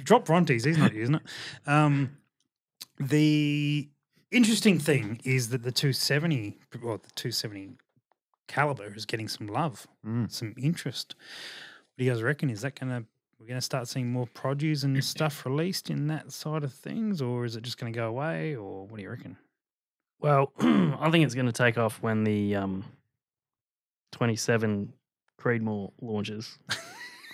Drop Brontes, he's not using it. The interesting thing is that the 270 caliber is getting some love, some interest. What do you guys reckon? Is that we're gonna start seeing more produce and stuff released in that side of things, or is it just gonna go away, or what do you reckon? Well, I think it's going to take off when the 27 Creedmoor launches.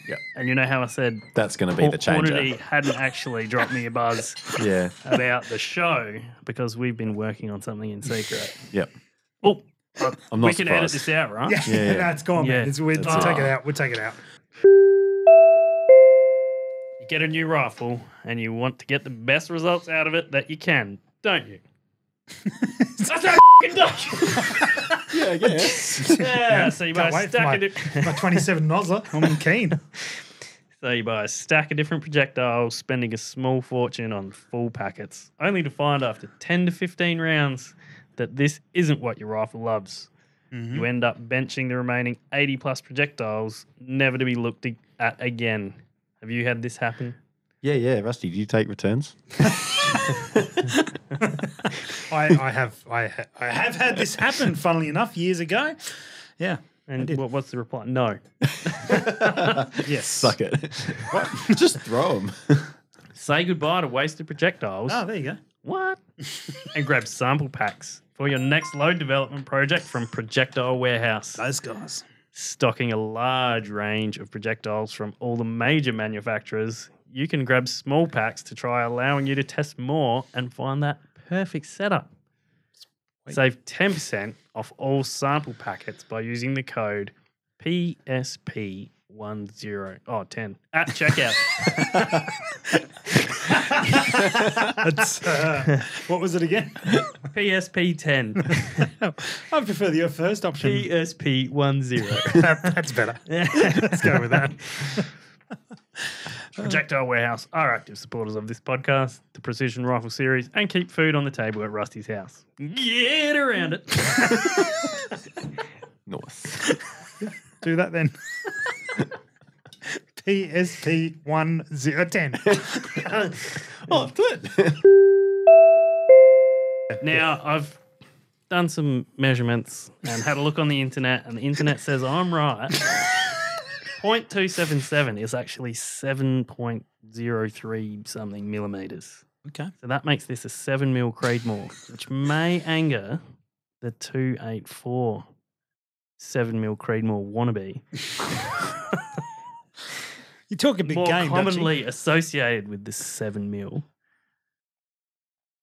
Yep. And you know how I said That's going to be the changer. Hornady hadn't actually dropped me a buzz Yeah. about the show because we've been working on something in secret. Yep. Oh, I'm not we can edit surprised. this out, right? Yeah, Yeah. no, it's gone, Yeah. man. We'll That's take it. it out. We'll take it out. You get a new rifle and you want to get the best results out of it that you can, don't you? That's how f***ing Dutch. Yeah, I guess. Yeah, so you buy Can't a wait for stack my, of my 27 Nosler. I'm keen. So you buy a stack of different projectiles, spending a small fortune on full packets, only to find after 10 to 15 rounds that this isn't what your rifle loves. Mm-hmm. You end up benching the remaining 80 plus projectiles, never to be looked at again. Have you had this happen? Yeah. Rusty, do you take returns? I have had this happen, funnily enough, years ago. Yeah. And did. what's the reply? No. Yes. Suck it. What? Just throw them. Say goodbye to wasted projectiles. Oh, there you go. What? And grab sample packs for your next load development project from Projectile Warehouse. Those guys. Stocking a large range of projectiles from all the major manufacturers, you can grab small packs to try, allowing you to test more and find that perfect setup. Save 10% off all sample packets by using the code PSP10 at checkout. That's, what was it again? PSP10. I prefer your first option. PSP10. That's better. Let's go with that. Projectile Warehouse are active supporters of this podcast, the Precision Rifle series, and keep food on the table at Rusty's house. Get around it. Nice. Do that then. PSP1010. Oh, good. Now, I've done some measurements and had a look on the internet, and the internet says I'm right. 0.277 is actually 7.03 something millimeters. Okay. So that makes this a 7 mil Creedmoor, which may anger the 284 7 mil Creedmoor wannabe. You talk a big More game, don't commonly associated with the 7 mil,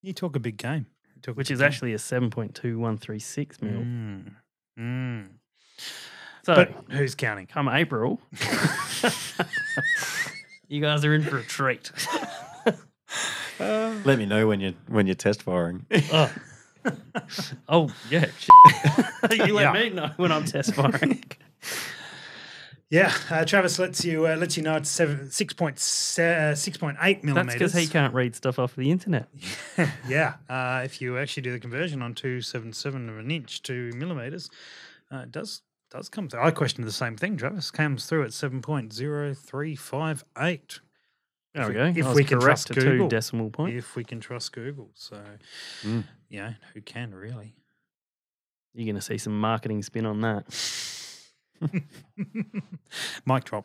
you talk a big game. You talk a which big is game. actually a 7.2136 mil. So, But who's counting? come April, you guys are in for a treat. Let me know when you're test firing. Oh yeah. You let me know when I'm test firing. Yeah, Travis lets you know it's 6.8 millimeters. That's because he can't read stuff off the internet. Yeah, if you actually do the conversion on 277 of an inch to millimeters, it does come through. I questioned the same thing. Travis comes through at 7.0358. There we go. If I was we can correct trust to Google. 2 decimal point. If we can trust Google, so who can really? You're going to see some marketing spin on that. Mic drop.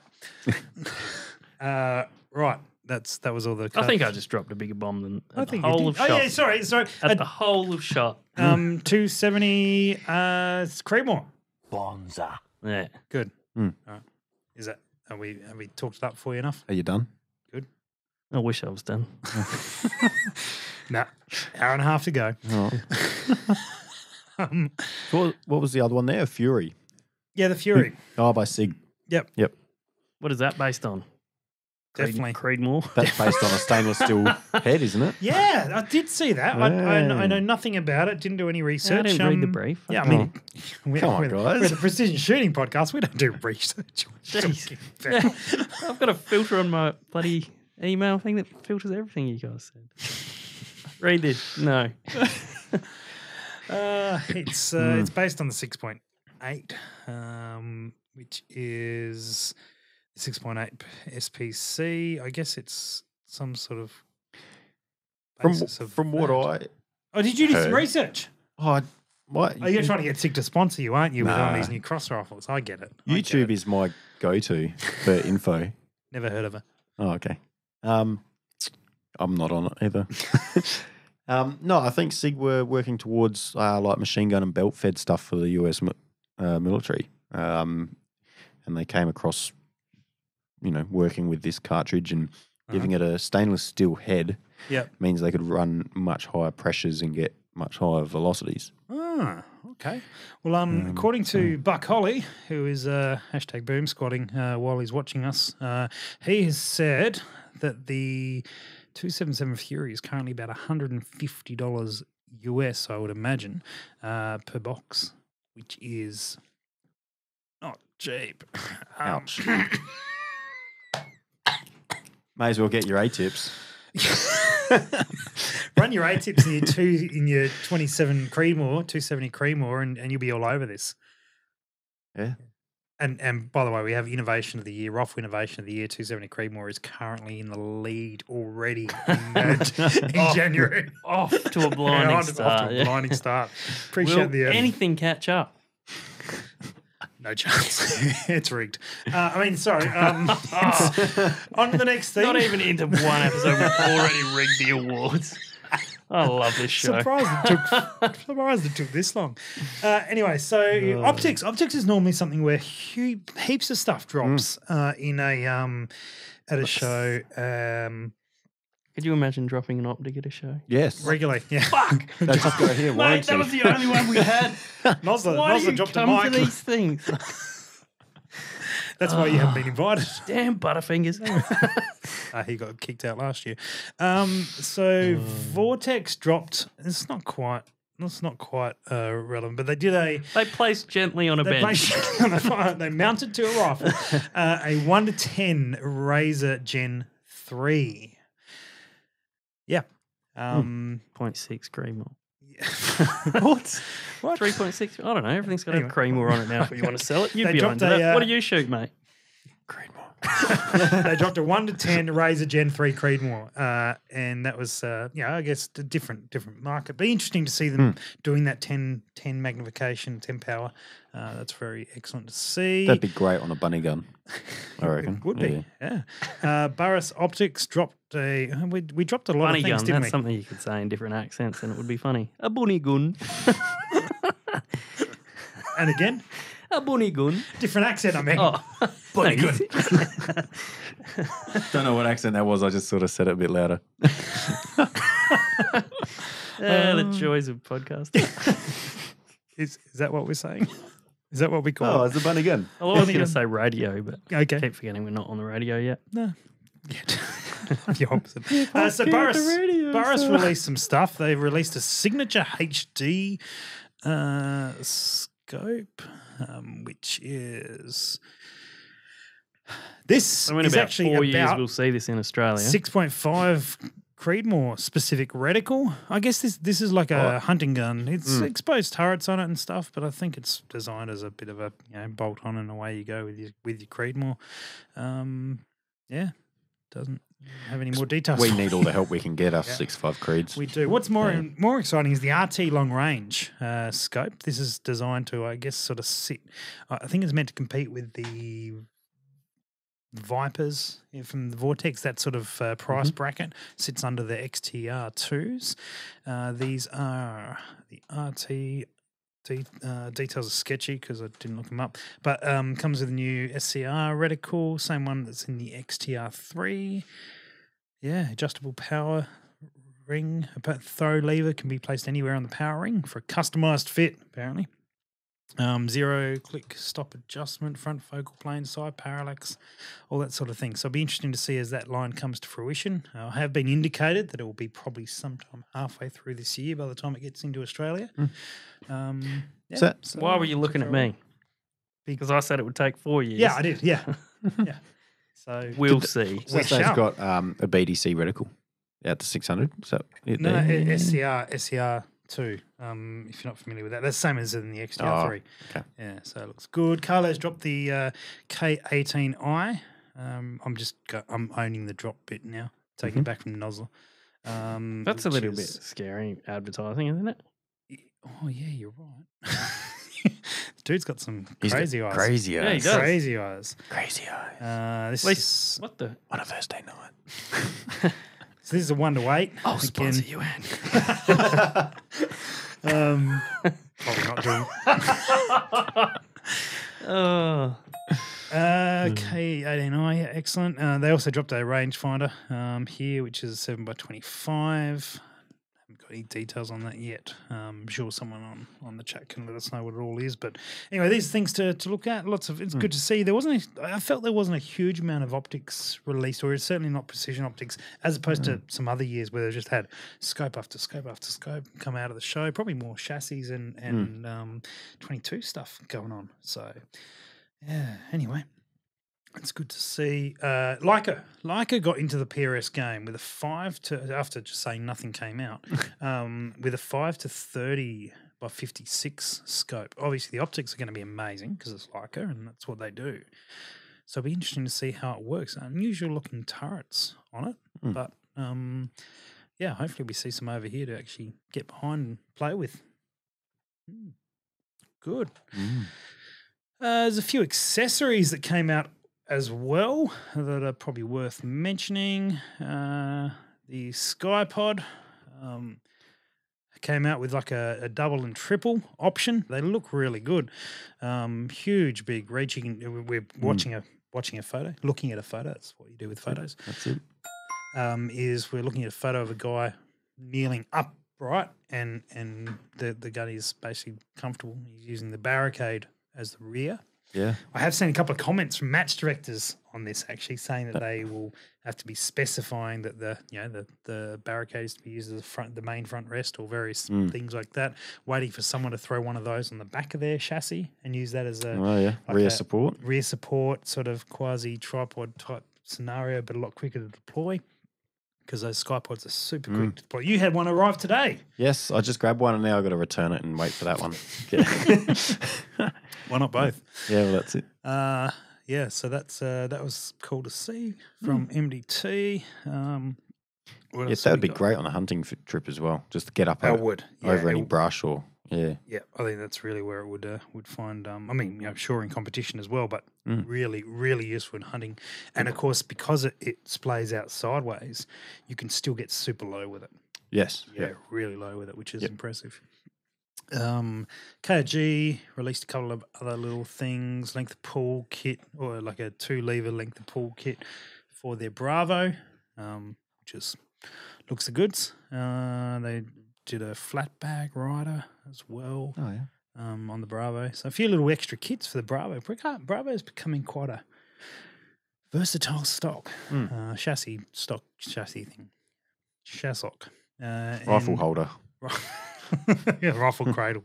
Right, that was all the. I think I just dropped a bigger bomb than at the you whole did. of shot. Oh yeah, sorry. At the whole of shot. 270 Creedmoor. Bonza. Yeah. Good. Mm. All right. Is that have we talked it up for you enough? Are you done? I wish I was done. Nah, hour and a half to go. Oh. So what was the other one there? Fury. Yeah, the Fury. Oh, by Sig. Yep, What is that based on? definitely. Creedmoor. That's based on a stainless steel head, isn't it? Yeah, I did see that. I know nothing about it. Didn't do any research. I didn't read the brief. Yeah, I mean, Come on, guys. We're the precision shooting podcast. We don't do research. Jeez. Yeah. I've got a filter on my bloody email thing that filters everything you guys said. Read this. No. It's based on the 6.8, which is 6.8 SPC. I guess it's some sort of basis of From what that. Oh, did you do some heard. research? what Oh, you're trying to get SIG to sponsor you, aren't you, with all Nah. these new cross rifles? I get it. I get YouTube it. is my go-to for info. Never heard of it. Oh, okay. I'm not on it either. No, I think SIG were working towards like machine gun and belt fed stuff for the US military, and they came across, working with this cartridge and giving it a stainless steel head. Yep. Means they could run much higher pressures and get much higher velocities. Ah, okay. Well, according to Buck Holly, who is hashtag boom squatting while he's watching us, he has said that the 277 Fury is currently about $150 US, I would imagine, per box, which is not cheap. Ouch. May as well get your A-tips. Run your A-tips in your 27 Creedmoor, 270 Creedmoor, and you'll be all over this. Yeah. And by the way, we have Innovation of the Year. Rifle Innovation of the Year 270 Creedmoor is currently in the lead already in January. Off to a blinding Off start. to a blinding start. Appreciate Will the anything catch up? no chance. It's rigged. Sorry. On to the next thing. Not even into one episode, we've already rigged the awards. I love this show. Surprised it took this long. Anyway, so optics. Optics is normally something where heaps of stuff drops in a at a show. Could you imagine dropping an optic at a show? Yes. Regularly, yeah. Fuck! They just go here, Mate, that was the only one we had. Nosler Why do you dropped a come to mic. these things? That's why you haven't been invited. Damn Butterfingers. He got kicked out last year. So Vortex dropped. It's not quite relevant, but they did a. They placed gently on a bench. They mounted to a rifle, a 1-10 Razor Gen 3. Yeah. 0.6 Creedmoor. What? 3.6? I don't know. Everything's got Anyway. a Creedmoor on it now if you want to sell it. You'd They be dropped on to a, that. What do you shoot, mate? They dropped a 1-10 Razor Gen 3 Creedmoor, and that was, I guess a different market. Be interesting to see them doing that 10 magnification, 10 power. That's very excellent to see. That'd be great on a bunny gun, I reckon. It would be, yeah. Burris Optics dropped we dropped a lot Bunny of things, gun. didn't That's we? something you could say in different accents and it would be funny. A bunny gun. And again, A bunny gun. different accent, I mean. Oh, Bunny no, gun. Don't know what accent that was. I just sort of said it a bit louder. The joys of podcasting. Is that what we're saying? Is that what we call Oh, it? it's a bunny gun. I was going to say radio, but I Okay. keep forgetting we're not on the radio yet. No. the opposite. So Burris released some stuff. They released a Signature HD scope, which is this So in is about actually 4 years, about we'll see this in Australia. 6.5 Creedmoor specific reticle. I guess this is like a hunting gun. It's exposed turrets on it and stuff, but I think it's designed as a bit of a bolt on and away you go with your Creedmoor. Doesn't have any more details. We need all the help we can get, us 6.5 Creeds. We do. What's more exciting is the RT long range scope. This is designed to, I guess, sort of sit. I think it's meant to compete with the Vipers from the Vortex. That sort of price bracket sits under the XTR2s. These are the RT. Details are sketchy because I didn't look them up, but comes with a new SCR reticle, same one that's in the XTR3. Yeah, adjustable power ring. A throw lever can be placed anywhere on the power ring for a customized fit, apparently. 0-click stop adjustment, front focal plane, side parallax, all that sort of thing. So it'll be interesting to see as that line comes to fruition. I have been indicated that it will be probably sometime halfway through this year by the time it gets into Australia. So Why were you looking at me? Because I said it would take 4 years. Yeah, I did. Yeah. Yeah. So We'll see. We Sasto's shall. got a BDC reticle out to 600. So No, SCR2. If you're not familiar with that, that's the same as in the XTR3. okay. Yeah, so it looks good. Carlo's dropped the K18i. I'm owning the drop bit now, taking it back from Nozzle. That's a little bit scary advertising, isn't it? Oh yeah, you're right. The dude's got some He's got crazy eyes. Crazy Yeah, he eyes. does. Crazy eyes. Crazy eyes. This At least, is what the? On a Thursday night. so this is a 1 to 8. I'll sponsor Again, you, Andy. probably not doing. Oh. K18i, yeah, excellent. They also dropped a rangefinder here, which is 7x25. Haven't got any details on that yet. I'm sure someone on the chat can let us know what it all is. But anyway, these things to look at. It's good to see. I felt there wasn't a huge amount of optics released, or it's certainly not precision optics, as opposed to some other years where they just had scope after scope after scope come out of the show. Probably more chassis and 22 stuff going on. So yeah. Anyway. It's good to see. Leica got into the PRS game with a 5 to, after just saying nothing came out, with a 5 to 30 by 56 scope. Obviously, the optics are going to be amazing because it's Leica and that's what they do. So it'll be interesting to see how it works. Unusual looking turrets on it, but hopefully we see some over here to actually get behind and play with. Good. There's a few accessories that came out as well that are probably worth mentioning. The SkyPod came out with like a double and triple option. They look really good. Huge, big, reaching. We're watching a photo, looking at a photo. That's what you do with photos. That's it. Is we're looking at a photo of a guy kneeling upright and the gun is basically comfortable. He's using the barricade as the rear. Yeah. I have seen a couple of comments from match directors on this actually saying that they will have to be specifying that the barricade is to be used as the main front rest or various things like that, waiting for someone to throw one of those on the back of their chassis and use that as rear support. Rear support, sort of quasi tripod type scenario, but a lot quicker to deploy. Because those SkyPods are super quick to deploy. You had one arrive today. Yes, I just grabbed one and now I've got to return it and wait for that one. Why not both? Yeah, well, that's it. So that was cool to see from MDT. What else That would we be got? great on a hunting trip as well, just to get up I would. over any it- brush or Yeah, I think that's really where it would find. Sure in competition as well, but really, really useful in hunting. And of course, because it splays out sideways, you can still get super low with it. Yes. Yeah, really low with it, which is impressive. KRG released a couple of other little things, length pull kit, or like a 2-lever length pull kit for their Bravo, which looks the goods. They did a flat bag rider as well. Oh, yeah. On the Bravo. So a few little extra kits for the Bravo. Bravo is becoming quite a Versatile stock, chassis thing, chassock, Rifle and- holder. yeah, rifle cradle.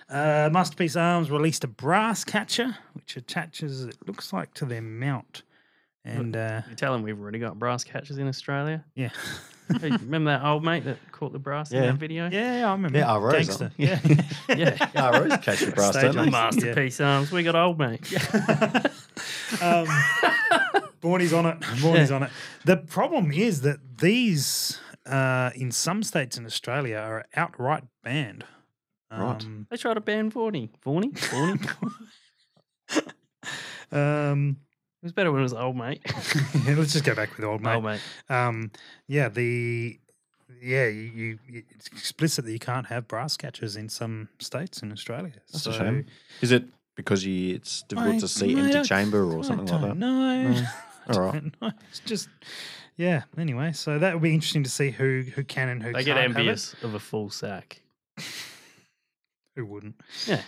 Masterpiece Arms released a brass catcher, which attaches, it looks like, to their mount. And You tell him we've already got brass catchers in Australia. yeah, Hey, remember that old mate that caught the brass in Yeah. that video? yeah, I remember. Yeah, our Rose, Gangster. aren't Yeah. Yeah. Yeah, Rose catch the brass, Stage don't on they? Masterpiece Arms. We got old mate. Borny's on it. Borny's on it. The problem is that these, in some states in Australia, are outright banned. Right. They tried to ban Vorney. Vorney? Um, It was better when it was old mate. let's just go back with old mate. Old mate. It's explicit that you can't have brass catchers in some states in Australia. That's a shame. Is it because it's difficult to see I empty don't- chamber or something like that? No. All right. No, it's just, yeah. Anyway, so that would be interesting to see who can and who They can't get have it. envious of a full sack. Who wouldn't? Yeah.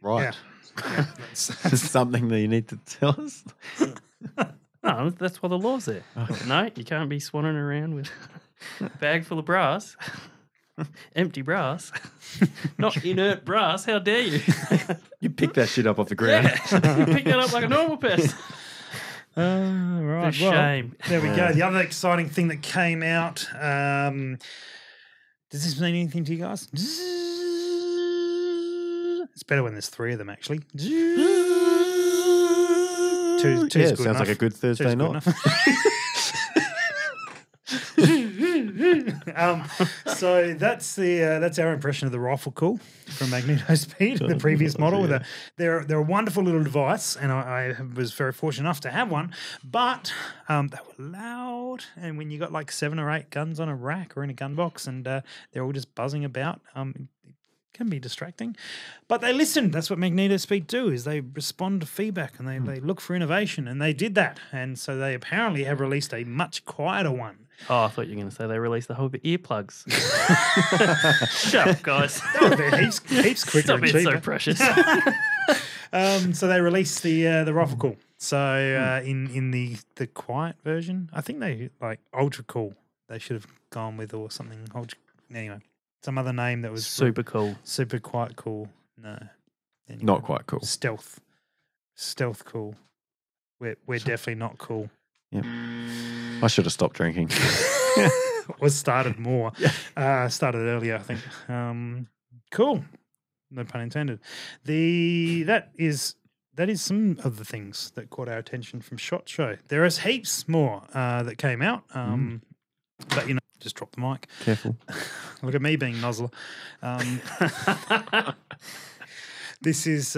Right. Yeah, that's- Is something that you need to tell us? No, that's why the law's there. No, you can't be swanning around with a bag full of brass. Empty brass. Not inert brass. How dare you? You pick that shit up off the ground. Yeah. You pick that up like a normal person. right. The well, shame. there we go. Yeah. The other exciting thing that came out. Does this mean anything to you guys? It's better when there's three of them, actually. Two's Yeah, good sounds enough. like a good Two's Thursday good night. So that's our impression of the rifle cool from Magneto Speed, the previous model. yeah. They're a wonderful little device, and I was very fortunate enough to have one. But they were loud, and when you got like 7 or 8 guns on a rack or in a gun box, and they're all just buzzing about, it can be distracting. But they listen. That's what Magneto Speed do, is they respond to feedback and they look for innovation, and they did that. And so they apparently have released a much quieter one. Oh, I thought you were going to say they released the whole earplugs. Shut up, guys. That would be heaps quicker Stop and being so cheaper. precious. So they released the rifle cool. So in the quiet version, I think they like ultra cool. They should have gone with or something. Anyway, some other name that was Super cool. super quite cool. No, Anyway. Not quite cool. Stealth cool. We're definitely not cool. Yep. I should have stopped drinking. Or started more. Started earlier, I think. Cool. No pun intended. That is some of the things that caught our attention from SHOT Show. There is heaps more that came out. But just drop the mic. Careful. Look at me being nozzler. This is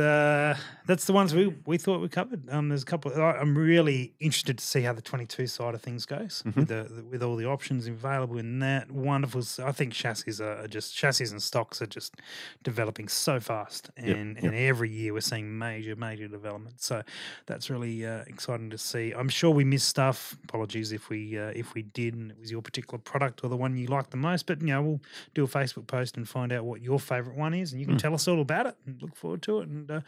that's the ones we thought we covered. There's a couple. I'm really interested to see how the 22 side of things goes with all the options available in that. Wonderful. I think chassis and stocks are just developing so fast, and every year we're seeing major development. So that's really exciting to see. I'm sure we missed stuff. Apologies if we did, and it was your particular product or the one you liked the most. But we'll do a Facebook post and find out what your favourite one is, and you can tell us all about it. And look forward to it, and that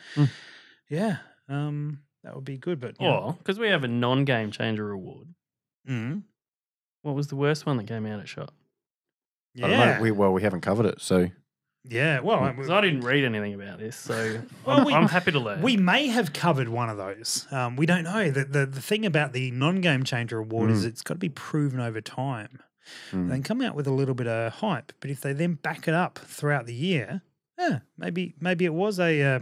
would be good. But Because we have a non-game changer award. mm, What was the worst one that came out at SHOT? I don't know. We haven't covered it, so yeah. Well, Because I didn't read anything about this, so Well, I'm happy to learn. we may have covered one of those. We don't know. The thing about the non-game changer award is it's got to be proven over time. They can come out with a little bit of hype, but if they then back it up throughout the year, maybe it was a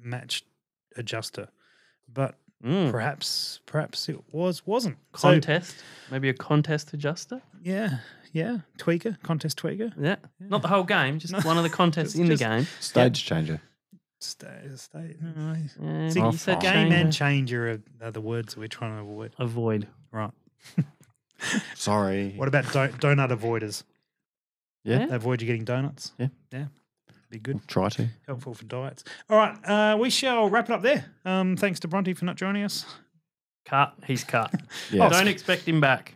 match adjuster, but perhaps it wasn't. Contest, maybe a contest adjuster. So, tweaker, contest tweaker. Yeah, not the whole game, just one of the contests in the game. stage changer. Yeah, See, you said game and changer. changer are the words that we're trying to avoid. Avoid. Right. Sorry. What about donut avoiders? Yeah. Avoid you getting donuts. Yeah. Be good. Try to. Helpful for diets. All right. We shall wrap it up there. Thanks to Bronte for not joining us. Cut. He's cut. Yeah. Don't expect him back.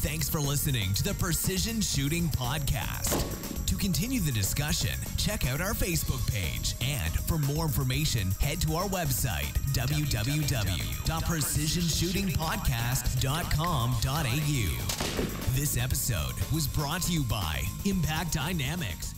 Thanks for listening to the Precision Shooting Podcast. To continue the discussion, check out our Facebook page. And for more information, head to our website, www.precisionshootingpodcast.com.au. This episode was brought to you by Impact Dynamics.